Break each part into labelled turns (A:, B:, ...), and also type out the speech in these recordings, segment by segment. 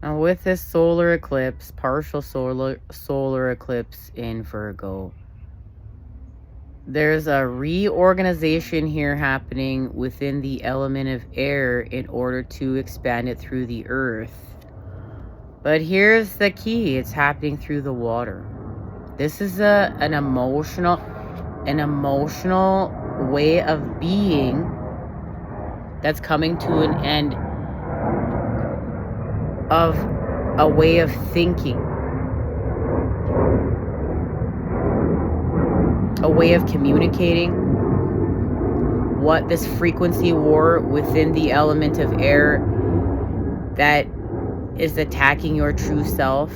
A: Now with this solar eclipse, partial solar eclipse in Virgo, there's a reorganization here happening within the element of air in order to expand it through the earth. But here's the key. It's happening through the water. This is an emotional way of being that's coming to an end of a way of thinking, a way of communicating. What this frequency war within the element of air that is attacking your true self,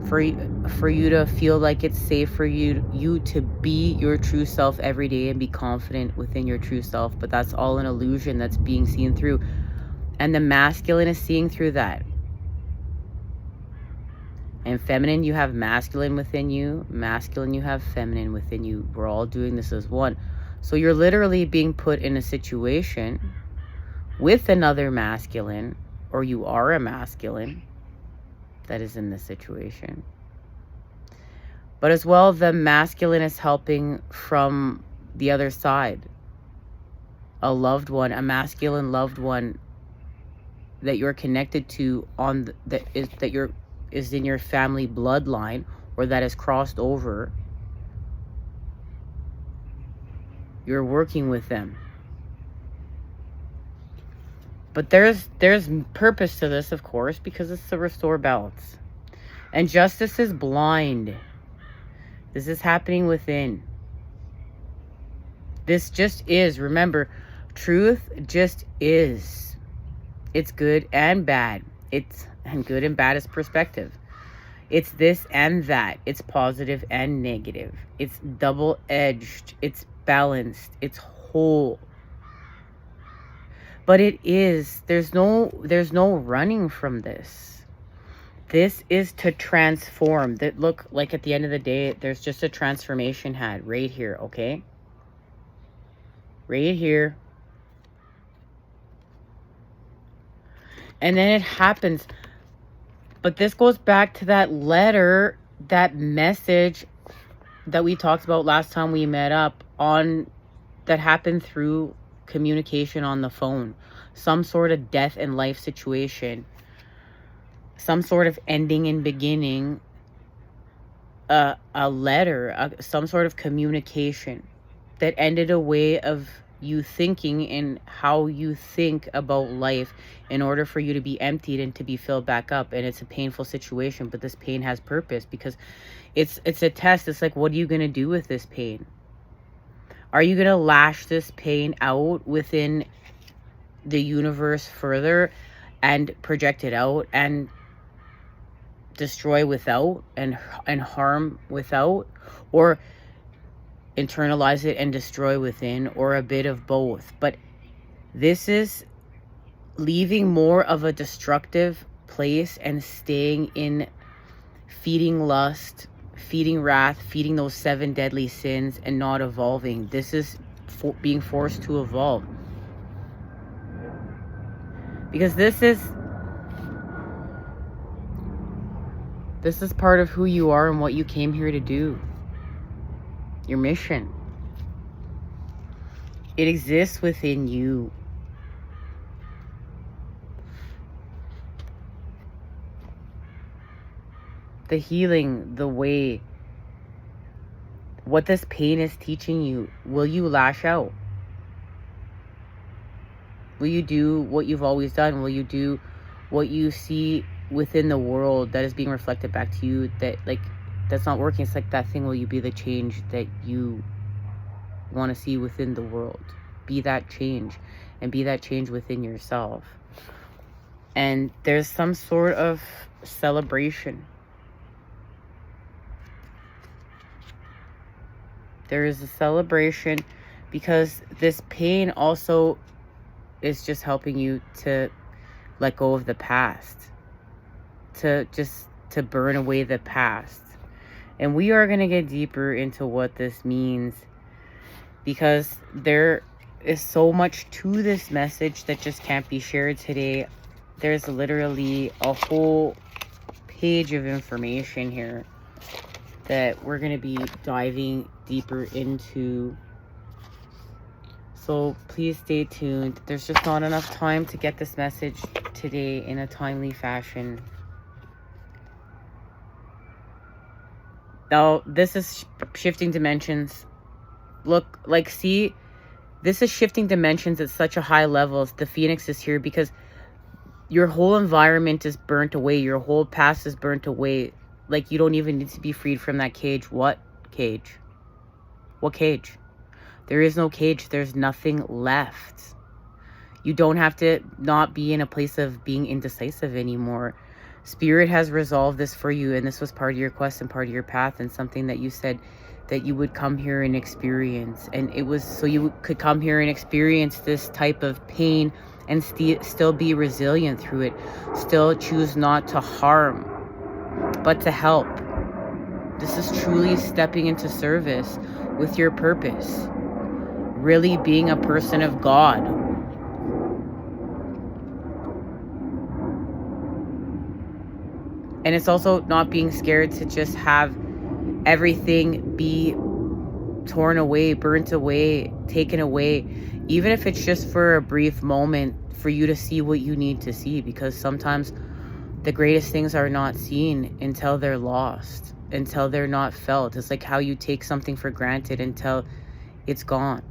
A: for you to feel like it's safe for you to be your true self every day and be confident within your true self. But that's all an illusion that's being seen through, and the masculine is seeing through that. And feminine, you have masculine within you. Masculine, you have feminine within you. We're all doing this as one. So you're literally being put in a situation with another masculine, or you are a masculine that is in this situation. But as well, the masculine is helping from the other side. A loved one, a masculine loved one that you're connected to is in your family bloodline, or that has crossed over. You're working with them. But there's purpose to this, of course, because it's to restore balance. And justice is blind. This is happening within. This just is. Remember, truth just is. It's good and bad. And good and bad is perspective. It's this and that. It's positive and negative. It's double-edged. It's balanced. It's whole. But it is. There's no running from this. This is to transform. That look like at the end of the day, there's just a transformation had right here, okay? Right here. And then it happens. But this goes back to that letter, that message that we talked about last time we met up on, that happened through communication on the phone. Some sort of death and life situation. Some sort of ending and beginning. A letter, some sort of communication that ended a way of you thinking and how you think about life in order for you to be emptied and to be filled back up. And it's a painful situation, but this pain has purpose because it's a test. It's like, what are you going to do with this pain? Are you going to lash this pain out within the universe further and project it out and destroy without and harm without, or internalize it and destroy within, or a bit of both? But this is leaving more of a destructive place and staying in feeding lust, feeding wrath, feeding those 7 deadly sins, and not evolving. This is being forced to evolve, because this is part of who you are and what you came here to do. Your mission. It exists within you. The healing, the way, what this pain is teaching you. Will you lash out? Will you do what you've always done? Will you do what you see within the world that is being reflected back to you, that like that's not working? It's like that thing. Will you be the change that you want to see within the world? Be that change, and be that change within yourself. And there's some sort of celebration. There is a celebration because this pain also is just helping you to let go of the past, to burn away the past. And we are going to get deeper into what this means, because there is so much to this message that just can't be shared today there's literally a whole page of information here that we're going to be diving deeper into. So please stay tuned. There's just not enough time to get this message today in a timely fashion. Now, this is shifting dimensions. Look, like, see, this is shifting dimensions at such a high level. The Phoenix is here because your whole environment is burnt away. Your whole past is burnt away. Like, you don't even need to be freed from that cage. What cage? What cage? There is no cage. There's nothing left. You don't have to not be in a place of being indecisive anymore. Spirit has resolved this for you, and this was part of your quest and part of your path, and something that you said that you would come here and experience. And it was so you could come here and experience this type of pain and still be resilient through it. Still choose not to harm, but to help. This is truly stepping into service with your purpose. Really being a person of God. And it's also not being scared to just have everything be torn away, burnt away, taken away. Even if it's just for a brief moment for you to see what you need to see. Because sometimes the greatest things are not seen until they're lost, until they're not felt. It's like how you take something for granted until it's gone.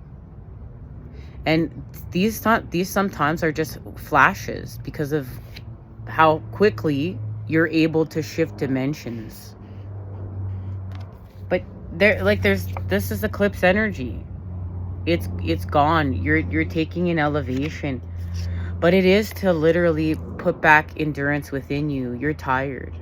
A: And these sometimes are just flashes because of how quickly you're able to shift dimensions. But this is eclipse energy. It's gone. You're taking an elevation. But it is to literally put back endurance within you. You're tired.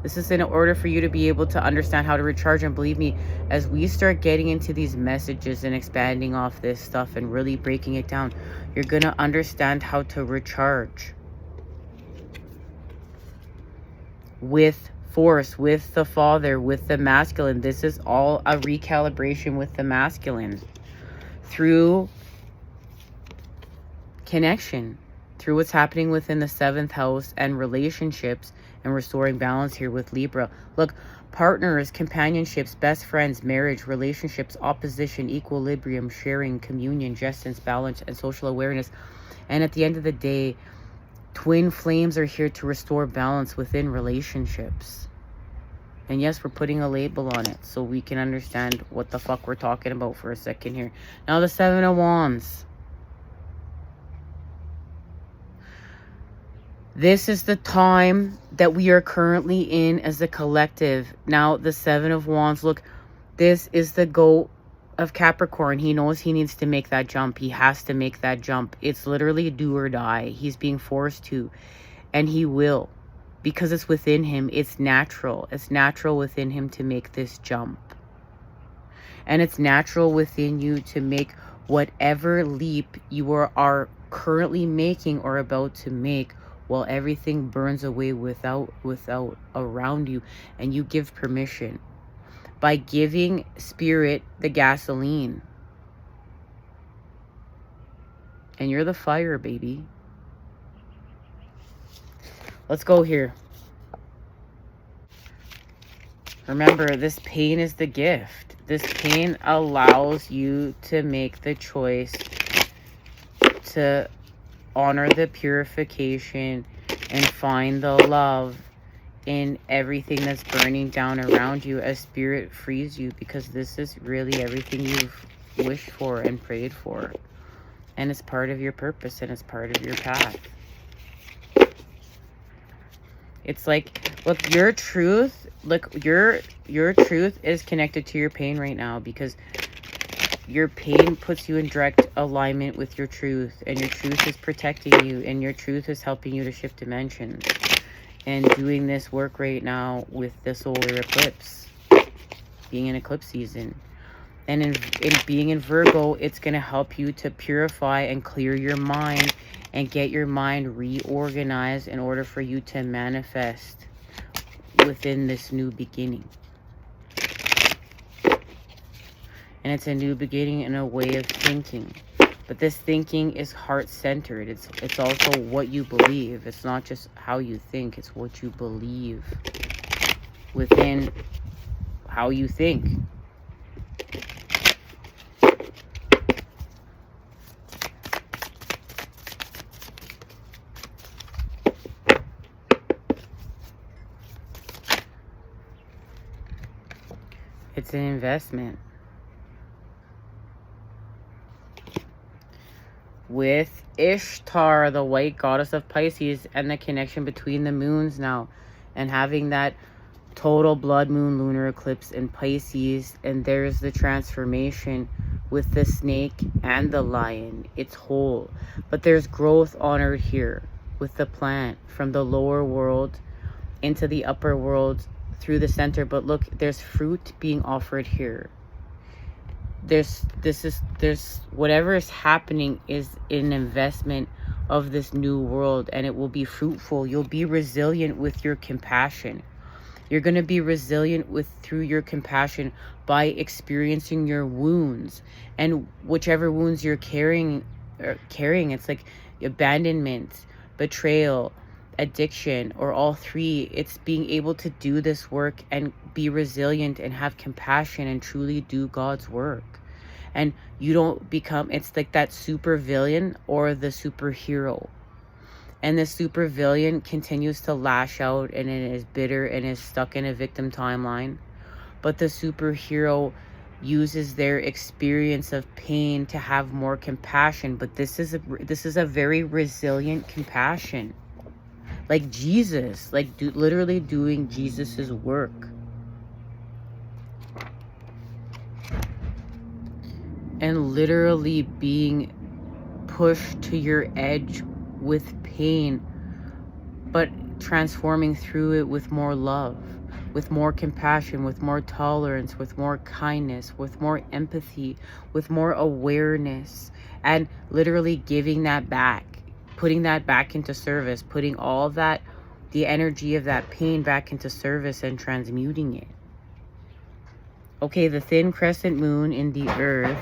A: This is in order for you to be able to understand how to recharge. And believe me, as we start getting into these messages and expanding off this stuff and really breaking it down, you're going to understand how to recharge. With force, with the father, with the masculine. This is all a recalibration with the masculine. Through connection. Through what's happening within the 7th house and relationships. And restoring balance here with Libra. Look, partners, companionships, best friends, marriage, relationships, opposition, equilibrium, sharing, communion, gestance, balance, and social awareness. And at the end of the day, twin flames are here to restore balance within relationships. And yes, we're putting a label on it so we can understand what the fuck we're talking about for a second here. Now, the 7 of Wands. This is the time that we are currently in as a collective. Now, the 7 of Wands, look, this is the goat of Capricorn. He knows he needs to make that jump. He has to make that jump. It's literally do or die. He's being forced to, and he will, because it's within him. It's natural. It's natural within him to make this jump. And it's natural within you to make whatever leap you are currently making or about to make, while everything burns away without around you, and you give permission by giving spirit the gasoline. And you're the fire, baby. Let's go here. Remember, this pain is the gift. This pain allows you to make the choice to honor the purification and find the love in everything that's burning down around you as spirit frees you, because this is really everything you've wished for and prayed for, and it's part of your purpose and it's part of your path. It's like, look, your truth is connected to your pain right now, because your pain puts you in direct alignment with your truth, and your truth is protecting you, and your truth is helping you to shift dimensions. And doing this work right now with the solar eclipse, being in eclipse season. And in being in Virgo, it's going to help you to purify and clear your mind and get your mind reorganized in order for you to manifest within this new beginning. And it's a new beginning in a way of thinking. But this thinking is heart-centered. It's also what you believe. It's not just how you think. It's what you believe within how you think. It's an investment. With Ishtar, the white goddess of Pisces, and the connection between the moons now, and having that total blood moon lunar eclipse in Pisces, and there's the transformation with the snake and the lion. It's whole, but there's growth honored here with the plant from the lower world into the upper world through the center. But look, there's fruit being offered here. There's whatever is happening is an investment of this new world, and it will be fruitful. You'll be resilient with your compassion. You're going to be resilient through your compassion by experiencing your wounds, and whichever wounds you're carrying, it's like abandonment, betrayal, addiction, or all three. It's being able to do this work and be resilient and have compassion and truly do God's work. And you don't become, it's like that super villain or the superhero. And the super villain continues to lash out and it is bitter and is stuck in a victim timeline. But the superhero uses their experience of pain to have more compassion. But this is a very resilient compassion. Like Jesus, like literally doing Jesus's work. And literally being pushed to your edge with pain, but transforming through it with more love, with more compassion, with more tolerance, with more kindness, with more empathy, with more awareness, and literally giving that back, putting that back into service, putting all of that, the energy of that pain back into service and transmuting it. Okay, the thin crescent moon in the earth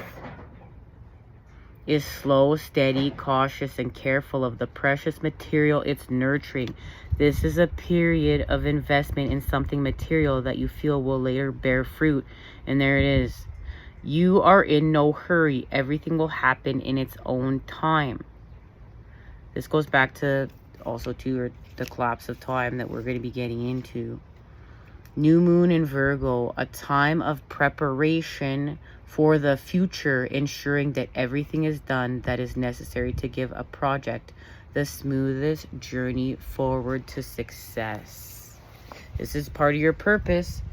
A: is slow, steady, cautious, and careful of the precious material it's nurturing. This is a period of investment in something material that you feel will later bear fruit. And there it is. You are in no hurry. Everything will happen in its own time. This goes back to also to the collapse of time that we're going to be getting into. New moon in Virgo, a time of preparation for the future, ensuring that everything is done that is necessary to give a project the smoothest journey forward to success. This is part of your purpose,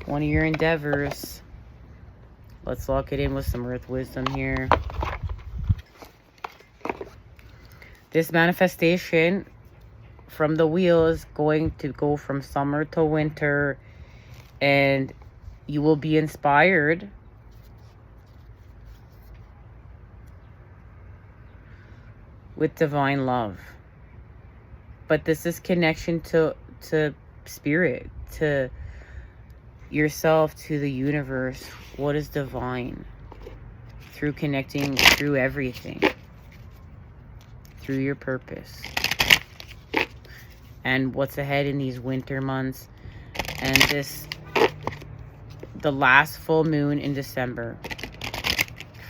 A: one of your endeavors. Let's lock it in with some earth wisdom here. This manifestation from the wheel is going to go from summer to winter, and you will be inspired with divine love. But this is connection to spirit, to yourself, to the universe. What is divine? Through connecting through everything, through your purpose. And what's ahead in these winter months, and the last full moon in December.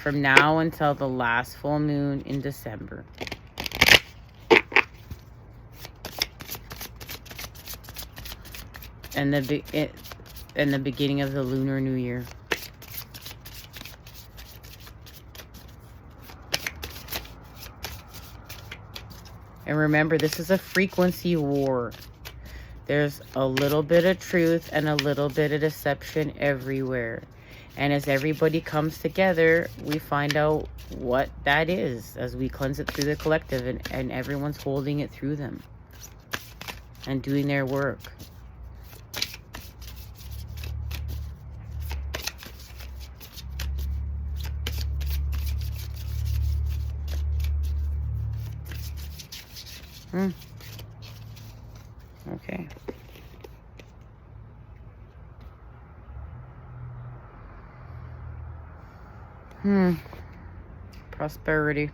A: From now until the last full moon in December. And the beginning of the Lunar New Year. And remember, this is a frequency war. There's a little bit of truth and a little bit of deception everywhere. And as everybody comes together, we find out what that is as we cleanse it through the collective, and everyone's holding it through them and doing their work. Okay. Prosperity.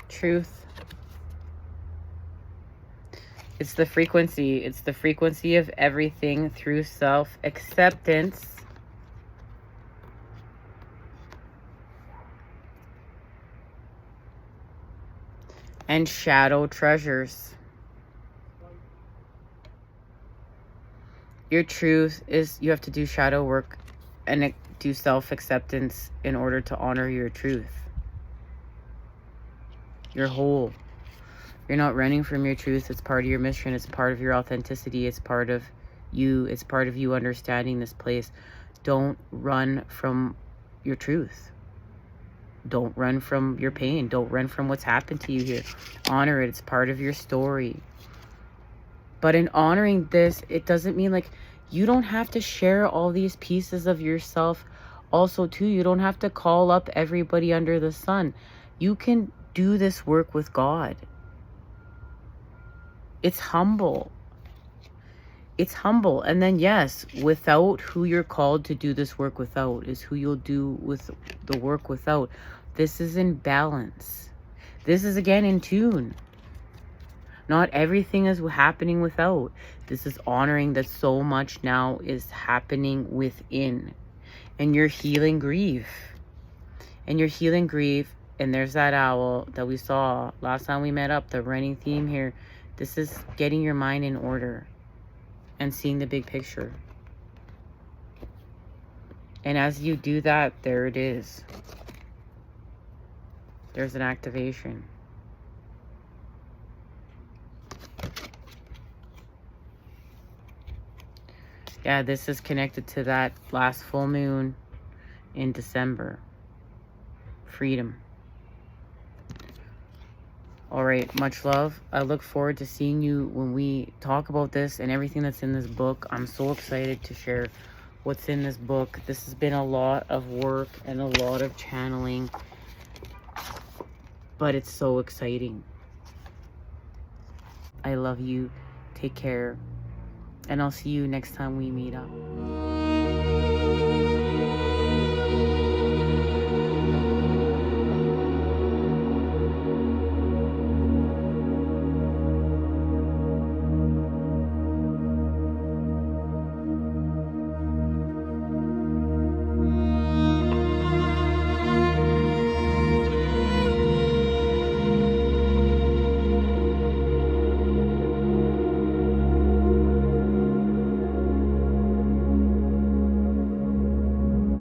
A: Truth. It's the frequency. It's the frequency of everything through self-acceptance. And shadow treasures. Your truth is you have to do shadow work and do self-acceptance in order to honor your truth. You're whole. You're not running from your truth. It's part of your mission. It's part of your authenticity. It's part of you. It's part of you understanding this place. Don't run from your truth. Don't run from your pain. Don't run from what's happened to you here. Honor it. It's part of your story. But in honoring this, it doesn't mean like you don't have to share all these pieces of yourself. Also, too, you don't have to call up everybody under the sun. You can do this work with God. It's humble. It's humble. And then, yes, without who you're called to do this work without is who you'll do with the work without. This is in balance. This is, again, in tune. Not everything is happening without. This is honoring that so much now is happening within. And you're healing grief. And you're healing grief. And there's that owl that we saw last time we met up, the running theme here. This is getting your mind in order and seeing the big picture. And as you do that, there it is. There's an activation. Yeah, this is connected to that last full moon in December. Freedom. All right, much love. I look forward to seeing you when we talk about this and everything that's in this book. I'm so excited to share what's in this book. This has been a lot of work and a lot of channeling, but it's so exciting. I love you. Take care. And I'll see you next time we meet up.